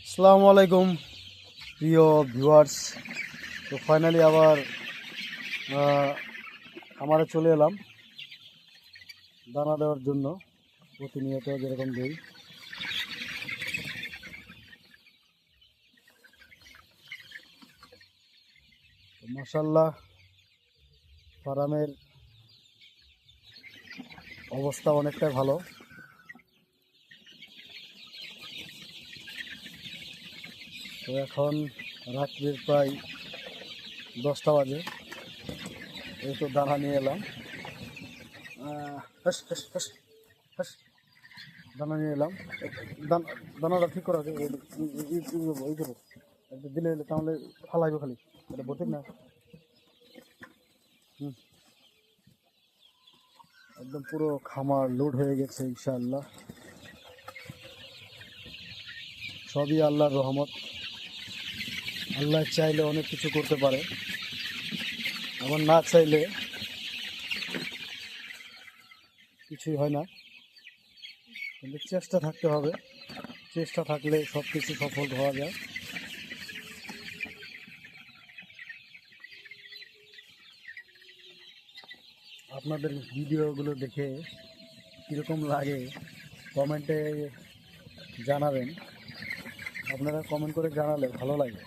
আসসালামু আলাইকুম প্রিয় ভিউয়ার্স। তো ফাইনালি আবার খামারে চলে এলাম দানা দেওয়ার জন্য। প্রতিনিয়ত যেরকম দিই, তো মাশাআল্লাহ ফার্মের অবস্থা অনেকটাই ভালো। তো এখন রাত্রির প্রায় 10টা বাজে। এই তো দানা নিয়ে এলাম। হাস হাস হাস হাস দানা নিয়ে এলাম। দানাটা ঠিক করা আছে, ওই করো একটু দিলে তাহলে ফালাইবে খালি, এটা বটিক না। হুম, একদম পুরো খামার লোড হয়ে গেছে ইনশাআল্লাহ। সবই আল্লাহর রহমত। আল্লাহ চাইলে অনেক কিছু করতে পারে, আবার না চাইলে কিছুই হয় না। কিন্তু চেষ্টা থাকতে হবে, চেষ্টা থাকলে সব কিছু সফল হওয়া যায়। আপনাদের ভিডিওগুলো দেখে কীরকম লাগে কমেন্টে জানাবেন। আপনারা কমেন্ট করে জানালে ভালো লাগে।